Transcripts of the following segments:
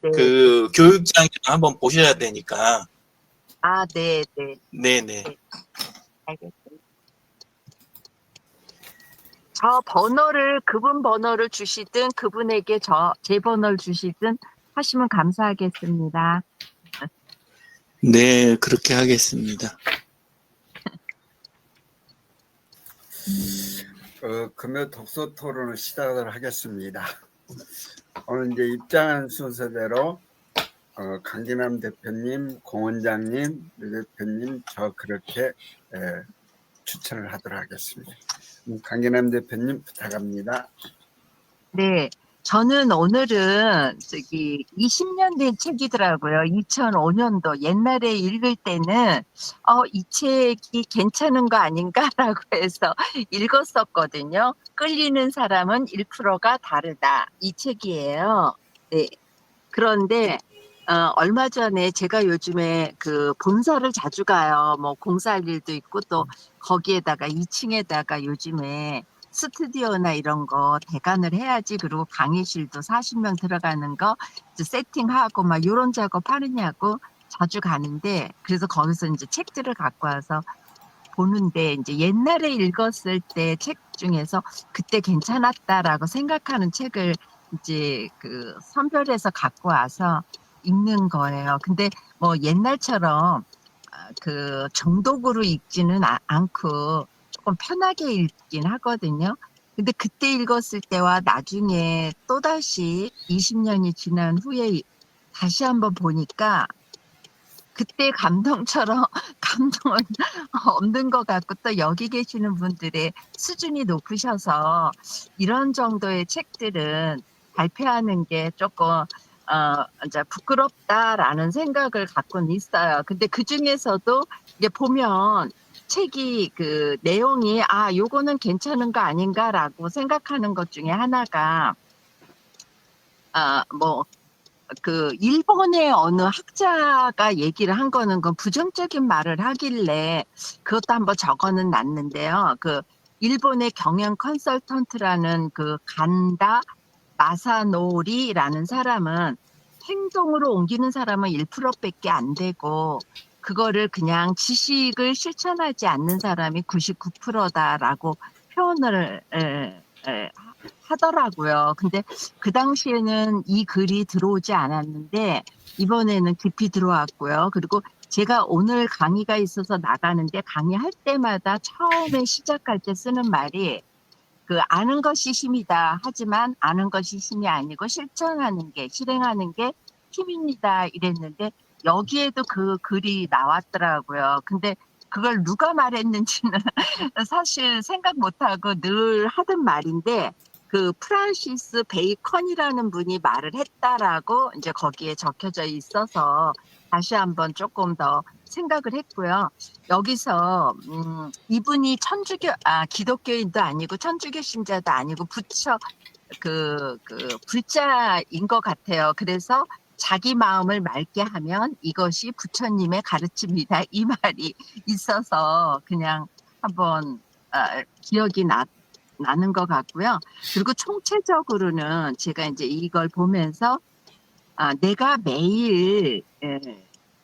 네. 그 교육장에 한번 보셔야 되니까. 아, 네, 네. 네네. 네. 알겠습니다. 저 번호를, 그분 번호를 주시든 그분에게 제 번호를 주시든 하시면 감사하겠습니다. 네, 그렇게 하겠습니다. 금요 독서 토론을 시작을 하겠습니다. 오늘 이제 입장한 순서대로 강진남 대표님, 공 원장님, 류 대표님, 저 그렇게 추천을 하도록 하겠습니다. 강진남 대표님 부탁합니다. 네. 저는 오늘은 20년 된 책이더라고요. 2005년도. 옛날에 읽을 때는, 이 책이 괜찮은 거 아닌가라고 해서 읽었었거든요. 끌리는 사람은 1%가 다르다. 이 책이에요. 네. 그런데, 얼마 전에 제가 요즘에 그 본사를 자주 가요. 뭐 공사할 일도 있고 또 거기에다가 2층에다가 요즘에 스튜디오나 이런 거 대관을 해야지. 그리고 강의실도 40명 들어가는 거 이제 세팅하고 막 이런 작업 하느냐고 자주 가는데, 그래서 거기서 이제 책들을 갖고 와서 보는데, 이제 옛날에 읽었을 때 책 중에서 그때 괜찮았다라고 생각하는 책을 이제 그 선별해서 갖고 와서 읽는 거예요. 근데 뭐 옛날처럼 그 정독으로 읽지는 않고 조금 편하게 읽긴 하거든요. 근데 그때 읽었을 때와 나중에 또다시 20년이 지난 후에 다시 한번 보니까 그때 감동처럼 감동은 없는 것 같고, 또 여기 계시는 분들의 수준이 높으셔서 이런 정도의 책들은 발표하는 게 조금 이제 부끄럽다라는 생각을 갖고는 있어요. 근데 그 중에서도 이게 보면 책이 그 내용이 요거는 괜찮은 거 아닌가라고 생각하는 것 중에 하나가 뭐 그 일본의 어느 학자가 얘기를 한 거는 그 부정적인 말을 하길래 그것도 한번 적어는 놨는데요. 그 일본의 경영 컨설턴트라는 그 간다 마사노리라는 사람은 행동으로 옮기는 사람은 1%밖에 안 되고, 그거를 그냥 지식을 실천하지 않는 사람이 99%다라고 표현을 하더라고요. 근데 그 당시에는 이 글이 들어오지 않았는데 이번에는 깊이 들어왔고요. 그리고 제가 오늘 강의가 있어서 나가는데 강의할 때마다 처음에 시작할 때 쓰는 말이 그 아는 것이 힘이다. 하지만 아는 것이 힘이 아니고 실천하는 게, 실행하는 게 힘입니다. 이랬는데 여기에도 그 글이 나왔더라고요. 근데 그걸 누가 말했는지는 사실 생각 못하고 늘 하던 말인데, 그 프란시스 베이컨이라는 분이 말을 했다라고 이제 거기에 적혀져 있어서 다시 한번 조금 더 생각을 했고요. 여기서 이분이 기독교인도 아니고 천주교 신자도 아니고 불자인 것 같아요. 그래서 자기 마음을 맑게 하면 이것이 부처님의 가르침이다. 이 말이 있어서 그냥 한번 기억이 나는 것 같고요. 그리고 총체적으로는 제가 이제 이걸 보면서 내가 매일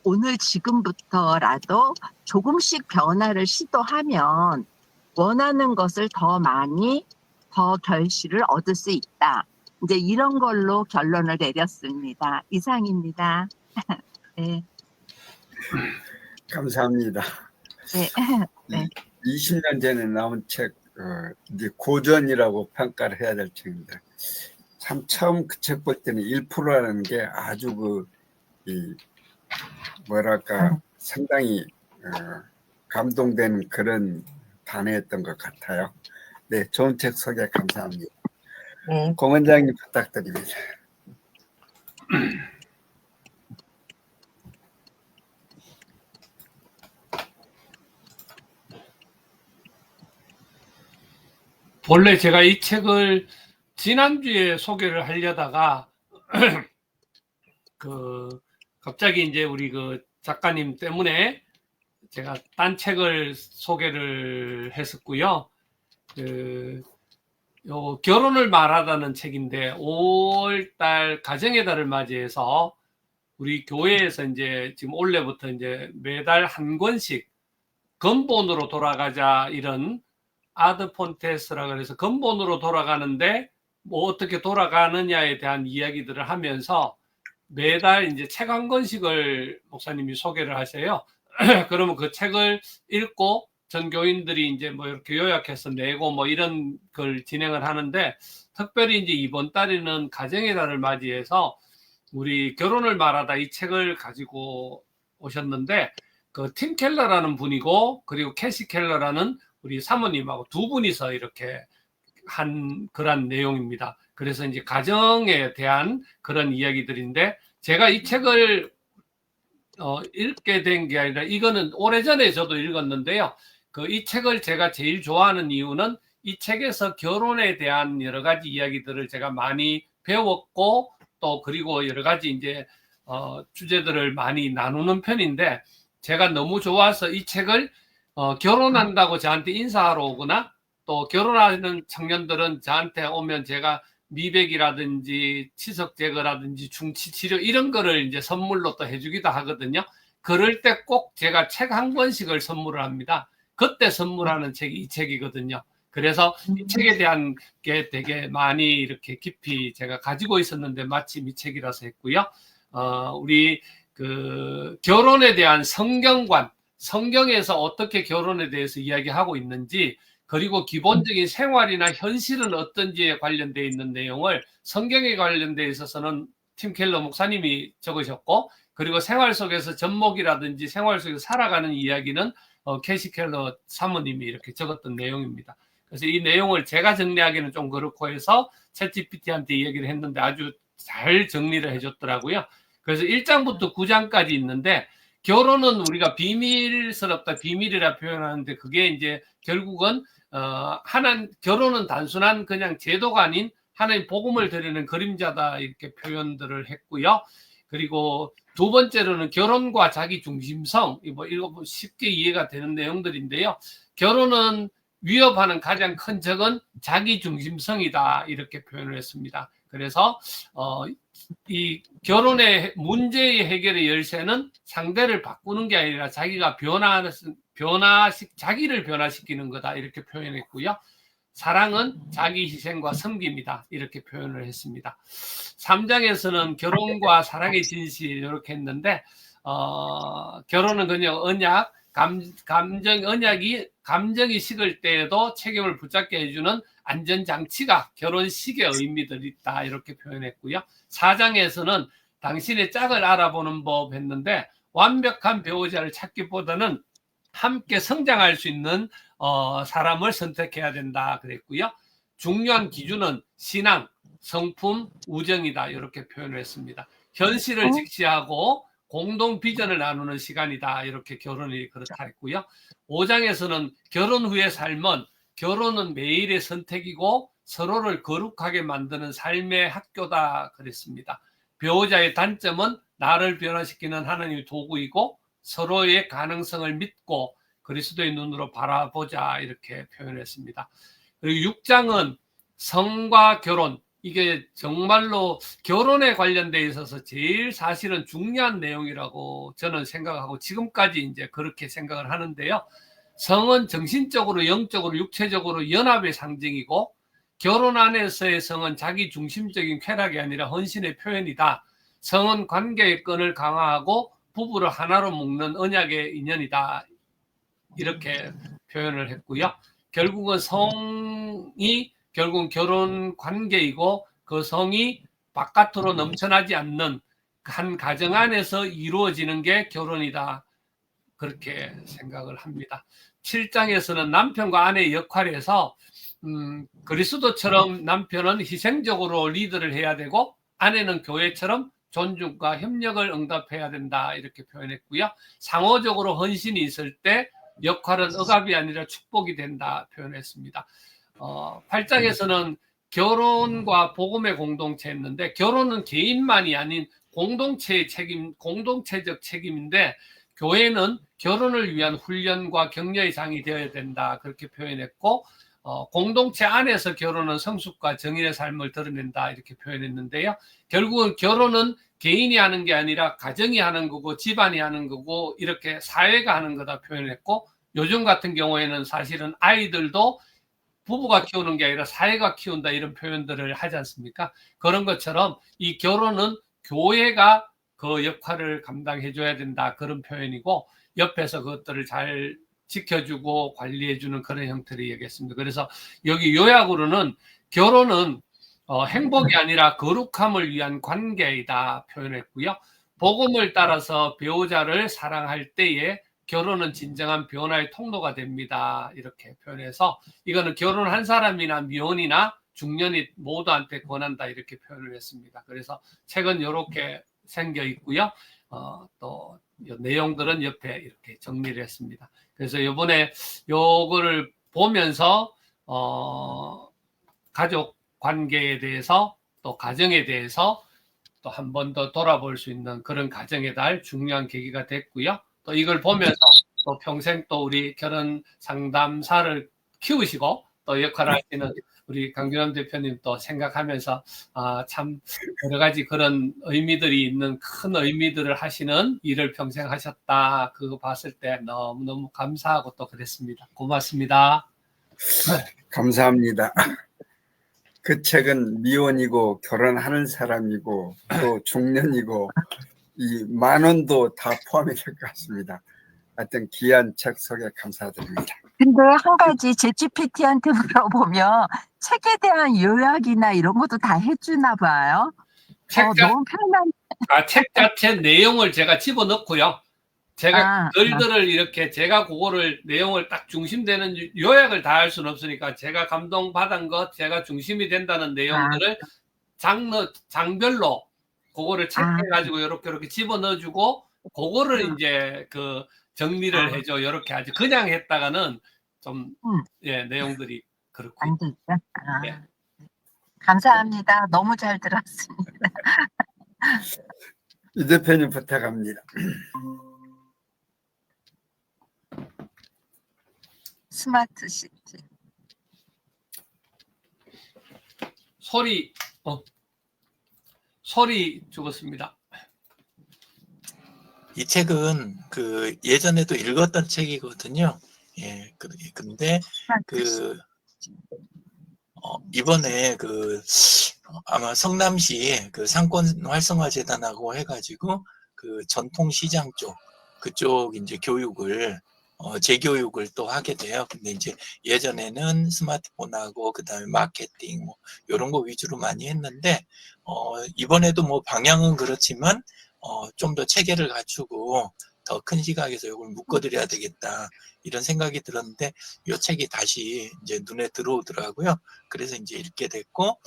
오늘 지금부터라도 조금씩 변화를 시도하면 원하는 것을 더 많이, 더 결실을 얻을 수 있다. 이제 이런 걸로 결론을 내렸습니다. 이상입니다. 네. 감사합니다. 네. 네. 20년 전에 나온 책, 이제 고전이라고 평가를 해야 될 책인데, 참 처음 그 책 볼 때는 1%라는 게 아주 뭐랄까 상당히 감동되는 그런 단어였던 것 같아요. 네, 좋은 책 소개 감사합니다. 네. 공 원장님 부탁드립니다. 본래 제가 이 책을 지난주에 소개를 하려다가 갑자기 이제 우리 그 작가님 때문에 제가 딴 책을 소개를 했었고요. 결혼을 말하다는 책인데 5월달 가정의 달을 맞이해서 우리 교회에서 이제 지금 올해부터 이제 매달 한 권씩 근본으로 돌아가자 이런 아드 폰테스라 그래서 근본으로 돌아가는데 뭐 어떻게 돌아가느냐에 대한 이야기들을 하면서 매달 이제 책 한 권씩을 목사님이 소개를 하세요. 그러면 그 책을 읽고 전 교인들이 이제 뭐 이렇게 요약해서 내고 뭐 이런 걸 진행을 하는데 특별히 이제 이번 달에는 가정의 달을 맞이해서 우리 결혼을 말하다 이 책을 가지고 오셨는데 그 팀 켈러라는 분이고 그리고 캐시 켈러라는 우리 사모님하고 두 분이서 이렇게 한 그런 내용입니다. 그래서 이제 가정에 대한 그런 이야기들인데 제가 이 책을 읽게 된 게 아니라 이거는 오래전에 저도 읽었는데요. 이 책을 제가 제일 좋아하는 이유는 이 책에서 결혼에 대한 여러 가지 이야기들을 제가 많이 배웠고 또 그리고 여러 가지 이제 주제들을 많이 나누는 편인데 제가 너무 좋아서 이 책을 결혼한다고 저한테 인사하러 오거나 또 결혼하는 청년들은 저한테 오면 제가 미백이라든지 치석 제거라든지 중치 치료 이런 거를 이제 선물로 또 해주기도 하거든요. 그럴 때 꼭 제가 책 한 권씩을 선물을 합니다. 그때 선물하는 책이 이 책이거든요. 그래서 이 책에 대한 게 되게 많이 이렇게 깊이 제가 가지고 있었는데 마침 이 책이라서 했고요. 우리 그 결혼에 대한 성경관, 성경에서 어떻게 결혼에 대해서 이야기하고 있는지 그리고 기본적인 생활이나 현실은 어떤지에 관련되어 있는 내용을 성경에 관련되어 있어서는 팀 켈러 목사님이 적으셨고 그리고 생활 속에서 접목이라든지 생활 속에서 살아가는 이야기는 캐시 켈러 사모님이 이렇게 적었던 내용입니다. 그래서 이 내용을 제가 정리하기는 좀 그렇고 해서 챗GPT한테 얘기를 했는데 아주 잘 정리를 해줬더라고요. 그래서 1장부터 9장까지 있는데 결혼은 우리가 비밀스럽다, 비밀이라 표현하는데 그게 이제 결국은 결혼은 단순한 그냥 제도가 아닌 하나님 복음을 드리는 그림자다 이렇게 표현들을 했고요. 그리고 두 번째로는 결혼과 자기 중심성, 이거 쉽게 이해가 되는 내용들인데요. 결혼은 위협하는 가장 큰 적은 자기 중심성이다 이렇게 표현을 했습니다. 그래서 이 결혼의 문제의 해결의 열쇠는 상대를 바꾸는 게 아니라 자기가 자기를 변화시키는 거다 이렇게 표현했고요. 사랑은 자기 희생과 섬김이다 이렇게 표현을 했습니다. 3장에서는 결혼과 사랑의 진실 이렇게 했는데 결혼은 그냥 언약, 감정이 식을 때에도 책임을 붙잡게 해주는 안전장치가 결혼식의 의미들이 있다 이렇게 표현했고요. 4장에서는 당신의 짝을 알아보는 법 했는데 완벽한 배우자를 찾기보다는 함께 성장할 수 있는 사람을 선택해야 된다 그랬고요. 중요한 기준은 신앙, 성품, 우정이다 이렇게 표현을 했습니다. 현실을 직시하고 공동 비전을 나누는 시간이다 이렇게 결혼이 그렇다 했고요. 5장에서는 결혼 후의 삶은 결혼은 매일의 선택이고 서로를 거룩하게 만드는 삶의 학교다 그랬습니다. 배우자의 단점은 나를 변화시키는 하나님의 도구이고 서로의 가능성을 믿고 그리스도의 눈으로 바라보자 이렇게 표현했습니다. 그리고 6장은 성과 결혼, 이게 정말로 결혼에 관련돼 있어서 제일 사실은 중요한 내용이라고 저는 생각하고 지금까지 이제 그렇게 생각을 하는데요. 성은 정신적으로, 영적으로, 육체적으로 연합의 상징이고 결혼 안에서의 성은 자기 중심적인 쾌락이 아니라 헌신의 표현이다. 성은 관계의 끈을 강화하고 부부를 하나로 묶는 언약의 인연이다. 이렇게 표현을 했고요. 결국은 성이 결국 결혼 관계이고 그 성이 바깥으로 넘쳐나지 않는 한 가정 안에서 이루어지는 게 결혼이다. 그렇게 생각을 합니다. 7장에서는 남편과 아내의 역할에서 그리스도처럼 남편은 희생적으로 리드를 해야 되고 아내는 교회처럼 존중과 협력을 응답해야 된다 이렇게 표현했고요. 상호적으로 헌신이 있을 때 역할은 억압이 아니라 축복이 된다 표현했습니다. 8장에서는 결혼과 복음의 공동체였는데 결혼은 개인만이 아닌 공동체의 책임, 공동체적 책임인데 교회는 결혼을 위한 훈련과 격려의 장이 되어야 된다 그렇게 표현했고 공동체 안에서 결혼은 성숙과 정인의 삶을 드러낸다 이렇게 표현했는데요. 결국은 결혼은 개인이 하는 게 아니라 가정이 하는 거고 집안이 하는 거고 이렇게 사회가 하는 거다 표현했고, 요즘 같은 경우에는 사실은 아이들도 부부가 키우는 게 아니라 사회가 키운다 이런 표현들을 하지 않습니까? 그런 것처럼 이 결혼은 교회가 그 역할을 감당해 줘야 된다 그런 표현이고, 옆에서 그것들을 잘 지켜주고 관리해주는 그런 형태를 얘기했습니다. 그래서 여기 요약으로는 결혼은 행복이 아니라 거룩함을 위한 관계이다 표현했고요. 복음을 따라서 배우자를 사랑할 때에 결혼은 진정한 변화의 통로가 됩니다. 이렇게 표현해서 이거는 결혼한 사람이나 미혼이나 중년이 모두한테 권한다 이렇게 표현을 했습니다. 그래서 책은 이렇게 생겨 있고요. 또 내용들은 옆에 이렇게 정리를 했습니다. 그래서 이번에 요거를 보면서 가족 관계에 대해서 또 가정에 대해서 또 한 번 더 돌아볼 수 있는 그런 가정의 달 중요한 계기가 됐고요. 또 이걸 보면서 또 평생 또 우리 결혼 상담사를 키우시고 또 역할을 하시는 우리 강균원 대표님 또 생각하면서 참 여러 가지 그런 의미들이 있는 큰 의미들을 하시는 일을 평생 하셨다. 그거 봤을 때 너무너무 감사하고 또 그랬습니다. 고맙습니다. 감사합니다. 그 책은 미혼이고 결혼하는 사람이고 또 중년이고 이 만원도 다 포함이 될 것 같습니다. 하여튼 귀한 책 소개 감사드립니다. 근데 한 가지 챗GPT한테 물어보면 책에 대한 요약이나 이런 것도 다 해주나 봐요. 너무 편한. 책 자체 내용을 제가 집어넣고요. 제가 글들을 이렇게 제가 그거를 내용을 딱 중심되는 요약을 다 할 수는 없으니까 제가 감동받은 것, 제가 중심이 된다는 내용들을 장별로 그거를 체크해가지고 이렇게 집어넣어주고 그거를 이제 그 정리를 해줘. 이렇게 하지. 그냥 했다가는 좀 내용들이 그렇고. 안 되죠. 감사합니다. 너무 잘 들었습니다. 이 대표님 부탁합니다. 스마트 시티. 소리 죽었습니다. 이 책은 그 예전에도 읽었던 책이거든요. 예, 근데 이번에 아마 성남시 그 상권 활성화 재단하고 해가지고 그 전통시장 그쪽 이제 교육을 재교육을 또 하게 돼요. 근데 이제 예전에는 스마트폰하고 그다음에 마케팅 뭐 이런 거 위주로 많이 했는데 이번에도 뭐 방향은 그렇지만 좀 더 체계를 갖추고 더 큰 시각에서 이걸 묶어드려야 되겠다 이런 생각이 들었는데 이 책이 다시 이제 눈에 들어오더라고요. 그래서 이제 읽게 됐고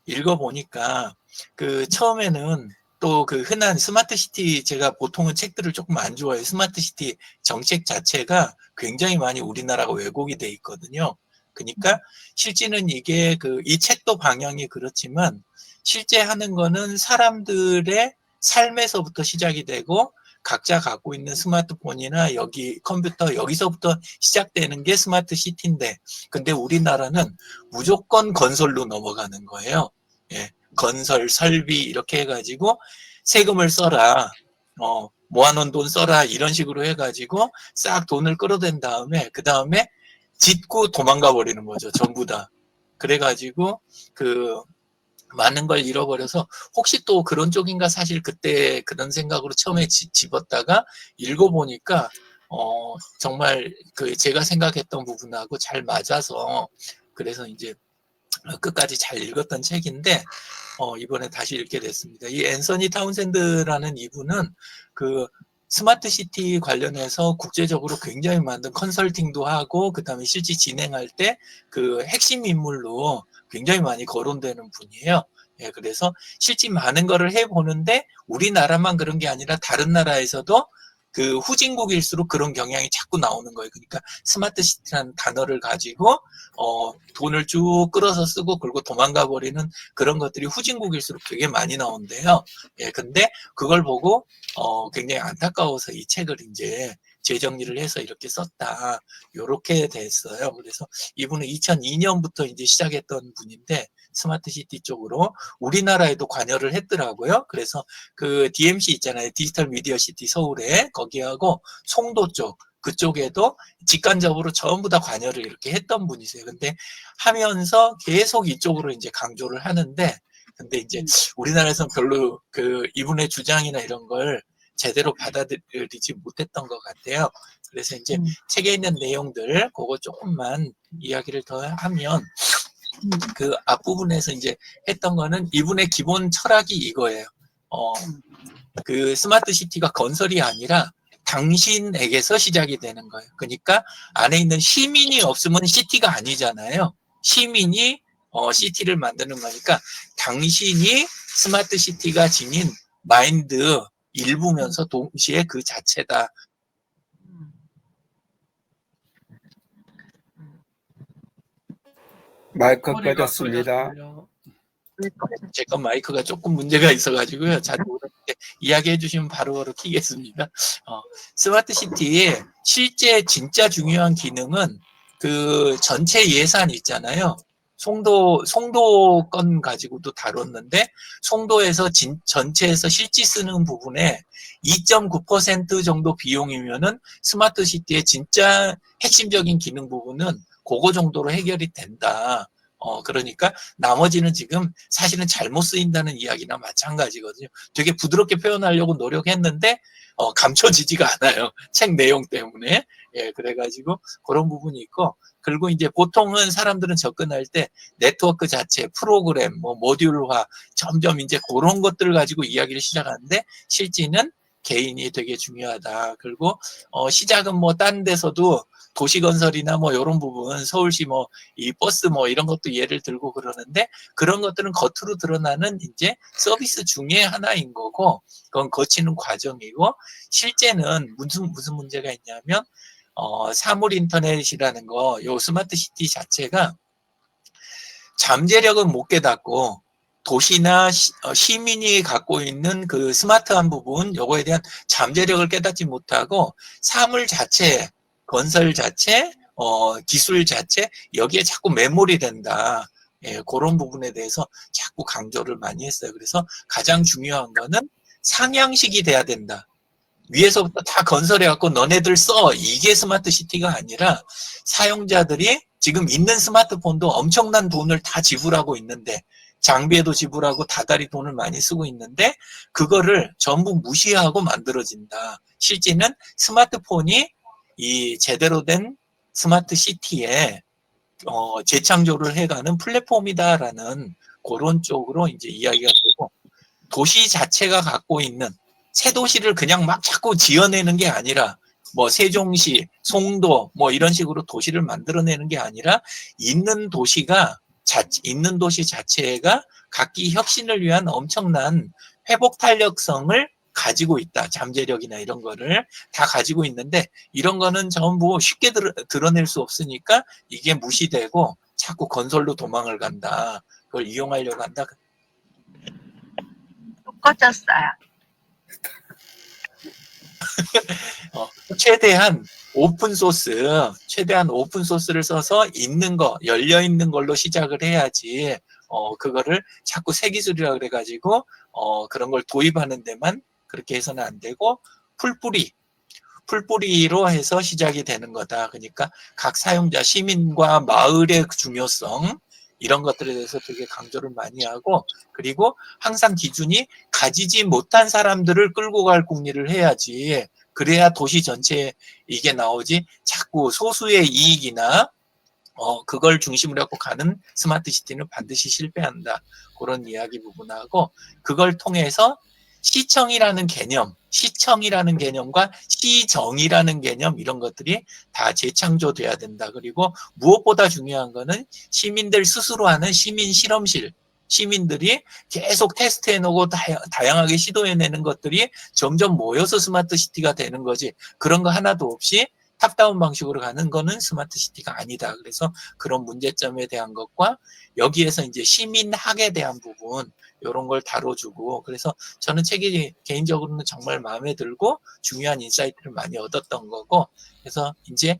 읽어보니까 그 처음에는 또 그 흔한 스마트시티, 제가 보통은 책들을 조금 안 좋아해요. 스마트시티 정책 자체가 굉장히 많이 우리나라가 왜곡이 돼 있거든요. 그러니까 실제는 이게 이 책도 방향이 그렇지만 실제 하는 거는 사람들의 삶에서부터 시작이 되고 각자 갖고 있는 스마트폰이나 여기 컴퓨터 여기서부터 시작되는 게 스마트 시티인데, 근데 우리나라는 무조건 건설로 넘어가는 거예요. 예, 건설, 설비 이렇게 해가지고 세금을 써라, 모아놓은 돈 써라 이런 식으로 해가지고 싹 돈을 끌어댄 다음에 그 다음에 짓고 도망가 버리는 거죠, 전부 다. 그래가지고 많은 걸 잃어버려서 혹시 또 그런 쪽인가 사실 그때 그런 생각으로 처음에 집었다가 읽어보니까 정말 제가 생각했던 부분하고 잘 맞아서 그래서 이제 끝까지 잘 읽었던 책인데 이번에 다시 읽게 됐습니다. 이 앤서니 타운샌드라는 이분은 스마트 시티 관련해서 국제적으로 굉장히 많은 컨설팅도 하고 그다음에 실제 진행할 때 핵심 인물로 굉장히 많이 거론되는 분이에요. 예, 그래서 실제 많은 거를 해보는데 우리나라만 그런 게 아니라 다른 나라에서도 후진국일수록 그런 경향이 자꾸 나오는 거예요. 그러니까 스마트 시티라는 단어를 가지고 돈을 쭉 끌어서 쓰고 그리고 도망가 버리는 그런 것들이 후진국일수록 되게 많이 나온대요. 예, 근데 그걸 보고 굉장히 안타까워서 이 책을 이제 재정리를 해서 이렇게 썼다. 요렇게 됐어요. 그래서 이분은 2002년부터 이제 시작했던 분인데 스마트 시티 쪽으로 우리나라에도 관여를 했더라고요. 그래서 그 DMC 있잖아요. 디지털 미디어 시티 서울에 거기하고 송도 쪽 그쪽에도 직간접으로 전부 다 관여를 이렇게 했던 분이세요. 근데 하면서 계속 이쪽으로 이제 강조를 하는데 근데 이제 우리나라에서는 별로 그 이분의 주장이나 이런 걸 제대로 받아들이지 못했던 것 같아요. 그래서 이제 책에 있는 내용들 그거 조금만 이야기를 더 하면 그 앞부분에서 이제 했던 거는 이분의 기본 철학이 이거예요. 그 스마트 시티가 건설이 아니라 당신에게서 시작이 되는 거예요. 그러니까 안에 있는 시민이 없으면 시티가 아니잖아요. 시민이 시티를 만드는 거니까 당신이 스마트 시티가 지닌 마인드 일부면서 동시에 그 자체다. 마이크 머리가 꺼졌습니다. 꺼졌어요. 제가 마이크가 조금 문제가 있어가지고요. 잘 모르는데 이야기해 주시면 바로바로 켜겠습니다. 스마트 시티의 실제 진짜 중요한 기능은 그 전체 예산 있잖아요. 송도 건 가지고도 다뤘는데 송도에서 전체에서 실제 쓰는 부분에 2.9% 정도 비용이면은 스마트 시티의 진짜 핵심적인 기능 부분은 그거 정도로 해결이 된다. 그러니까 나머지는 지금 사실은 잘못 쓰인다는 이야기나 마찬가지거든요. 되게 부드럽게 표현하려고 노력했는데 감춰지지가 않아요. 책 내용 때문에. 예, 그래가지고 그런 부분이 있고 그리고 이제 보통은 사람들은 접근할 때 네트워크 자체, 프로그램, 뭐 모듈화 점점 이제 그런 것들을 가지고 이야기를 시작하는데 실제는 개인이 되게 중요하다. 그리고 시작은 뭐 다른 데서도 도시건설이나 뭐 이런 부분, 서울시 뭐 이 버스 뭐 이런 것도 예를 들고 그러는데 그런 것들은 겉으로 드러나는 이제 서비스 중에 하나인 거고 그건 거치는 과정이고 실제는 무슨 문제가 있냐면 사물 인터넷이라는 거, 요 스마트 시티 자체가 잠재력은 못 깨닫고 도시나 시민이 갖고 있는 그 스마트한 부분, 요거에 대한 잠재력을 깨닫지 못하고 사물 자체, 건설 자체, 기술 자체, 여기에 자꾸 매몰이 된다. 예, 그런 부분에 대해서 자꾸 강조를 많이 했어요. 그래서 가장 중요한 거는 상향식이 돼야 된다. 위에서부터 다 건설해갖고 너네들 써. 이게 스마트 시티가 아니라 사용자들이 지금 있는 스마트폰도 엄청난 돈을 다 지불하고 있는데 장비에도 지불하고 다달이 돈을 많이 쓰고 있는데 그거를 전부 무시하고 만들어진다. 실제는 스마트폰이 이 제대로 된 스마트 시티에 재창조를 해가는 플랫폼이다라는 그런 쪽으로 이제 이야기가 되고 도시 자체가 갖고 있는 새 도시를 그냥 막 자꾸 지어내는 게 아니라 뭐 세종시, 송도 뭐 이런 식으로 도시를 만들어내는 게 아니라 있는 도시 자체가 각기 혁신을 위한 엄청난 회복 탄력성을 가지고 있다. 잠재력이나 이런 거를 다 가지고 있는데 이런 거는 전부 쉽게 드러낼 수 없으니까 이게 무시되고 자꾸 건설로 도망을 간다. 그걸 이용하려고 한다. 또 꺼졌어요. 최대한 오픈 소스를 써서 있는 거, 열려 있는 걸로 시작을 해야지, 그거를 자꾸 새 기술이라 그래가지고, 그런 걸 도입하는 데만 그렇게 해서는 안 되고, 풀뿌리로 해서 시작이 되는 거다. 그러니까 각 사용자, 시민과 마을의 중요성, 이런 것들에 대해서 되게 강조를 많이 하고, 그리고 항상 기준이 가지지 못한 사람들을 끌고 갈 궁리를 해야지, 그래야 도시 전체에 이게 나오지, 자꾸 소수의 이익이나, 그걸 중심으로 하고 가는 스마트 시티는 반드시 실패한다. 그런 이야기 부분하고, 그걸 통해서 시청이라는 개념과 시정이라는 개념, 이런 것들이 다 재창조돼야 된다. 그리고 무엇보다 중요한 거는 시민들 스스로 하는 시민 실험실, 시민들이 계속 테스트해놓고 다양하게 시도해내는 것들이 점점 모여서 스마트 시티가 되는 거지. 그런 거 하나도 없이 탑다운 방식으로 가는 거는 스마트 시티가 아니다. 그래서 그런 문제점에 대한 것과 여기에서 이제 시민학에 대한 부분, 이런 걸 다뤄주고, 그래서 저는 책이 개인적으로는 정말 마음에 들고 중요한 인사이트를 많이 얻었던 거고, 그래서 이제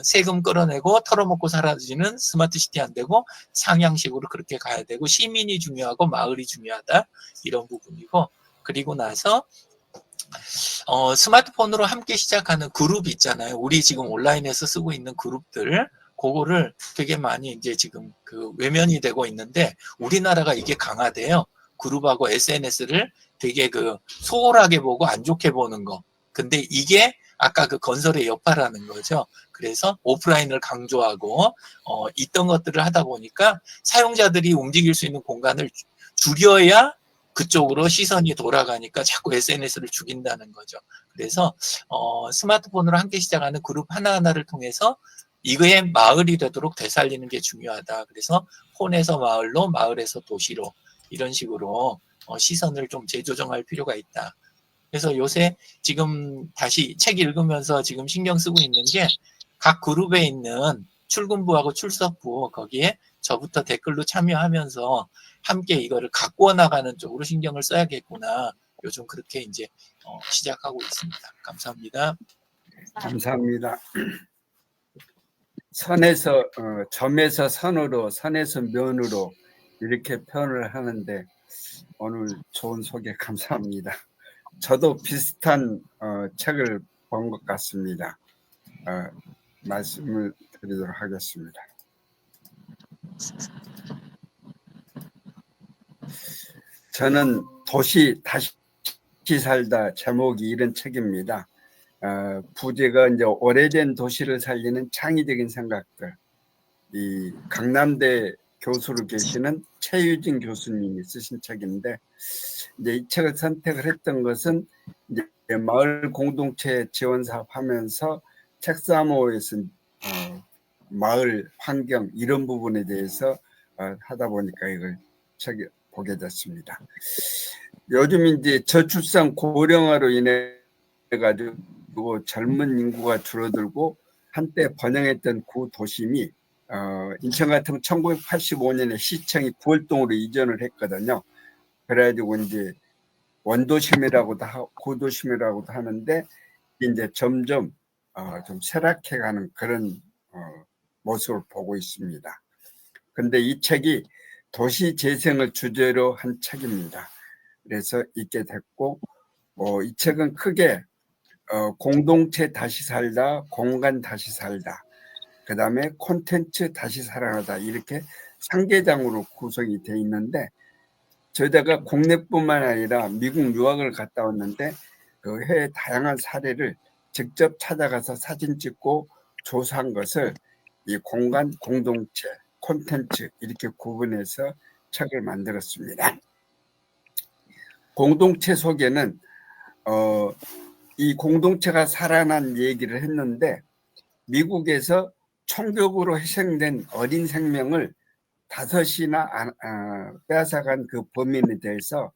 세금 끌어내고 털어먹고 사라지는 스마트 시티 안 되고 상향식으로 그렇게 가야 되고, 시민이 중요하고 마을이 중요하다, 이런 부분이고, 그리고 나서 스마트폰으로 함께 시작하는 그룹 있잖아요. 우리 지금 온라인에서 쓰고 있는 그룹들, 그거를 되게 많이 이제 지금 그 외면이 되고 있는데, 우리나라가 이게 강하대요. 그룹하고 SNS를 되게 그 소홀하게 보고 안 좋게 보는 거. 근데 이게 아까 그 건설의 여파라는 거죠. 그래서 오프라인을 강조하고 있던 것들을 하다 보니까 사용자들이 움직일 수 있는 공간을 줄여야 그쪽으로 시선이 돌아가니까 자꾸 SNS를 죽인다는 거죠. 그래서 스마트폰으로 함께 시작하는 그룹 하나하나를 통해서 이거의 마을이 되도록 되살리는 게 중요하다. 그래서 폰에서 마을로, 마을에서 도시로, 이런 식으로 시선을 좀 재조정할 필요가 있다. 그래서 요새 지금 다시 책 읽으면서 지금 신경 쓰고 있는 게, 각 그룹에 있는 출근부하고 출석부, 거기에 저부터 댓글로 참여하면서 함께 이거를 가꾸어 나가는 쪽으로 신경을 써야겠구나. 요즘 그렇게 이제 시작하고 있습니다. 감사합니다. 감사합니다. 선에서 점에서 선으로, 선에서 면으로 이렇게 표현을 하는데 오늘 좋은 소개 감사합니다. 저도 비슷한 책을 본 것 같습니다. 말씀을 드리도록 하겠습니다. 저는 도시 다시 살다, 제목이 이런 책입니다. 부제가 이제 오래된 도시를 살리는 창의적인 생각들. 이 강남대 교수로 계시는 최유진 교수님이 쓰신 책인데, 이제 이 책을 선택을 했던 것은 이제 마을 공동체 지원 사업 하면서 책사모에서 마을 환경 이런 부분에 대해서 하다 보니까 이걸 책을 보게 됐습니다. 요즘 이제 저출산 고령화로 인해 가지고 젊은 인구가 줄어들고 한때 번영했던 구도심이 인천 같은 1985년에 시청이 부월동으로 이전을 했거든요. 그래가지고 이제 원도심이라고도 하고 구도심이라고도 하는데 이제 점점 좀 쇠락해가는 그런 모습을 보고 있습니다. 근데 이 책이 도시 재생을 주제로 한 책입니다. 그래서 읽게 됐고, 이 책은 크게 공동체 다시 살다, 공간 다시 살다, 그 다음에 콘텐츠 다시 사랑하다, 이렇게 3개장으로 구성이 되어 있는데, 저자가 국내뿐만 아니라 미국 유학을 갔다 왔는데 그 해외 다양한 사례를 직접 찾아가서 사진 찍고 조사한 것을 이 공간, 공동체, 콘텐츠 이렇게 구분해서 책을 만들었습니다. 공동체 속에는 이 공동체가 살아난 얘기를 했는데, 미국에서 총격으로 희생된 어린 생명을 5이나 빼앗아간 그 범인에 대해서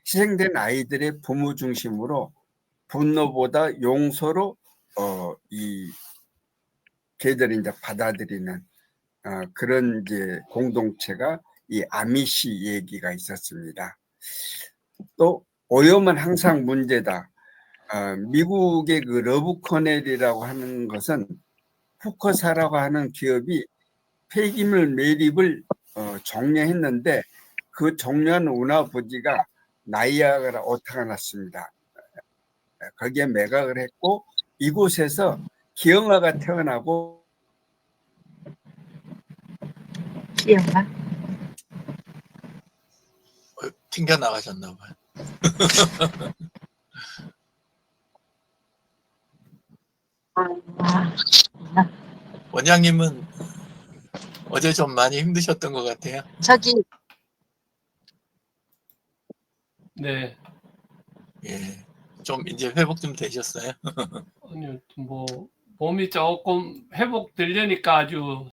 희생된 아이들의 부모 중심으로 분노보다 용서로 이 걔들이 이제 받아들이는 그런 이제 공동체가 이 아미시 얘기가 있었습니다. 또 오염은 항상 문제다. 미국의 그 러브코넬이라고 하는 것은 후커사라고 하는 기업이 폐기물 매립을 종료했는데, 그 종료한 운하부지가 나이아가라 오타가 났습니다. 거기에 매각을 했고 이곳에서 기영아가 태어나고. 기영아? 튕겨 나가셨나 봐요. 원장님은 어제 좀 많이 힘드셨던 것 같아요. 저기 네. 예, 좀 이제 회복 좀 되셨어요? 아니요, 뭐 몸이 조금 회복되려니까 아주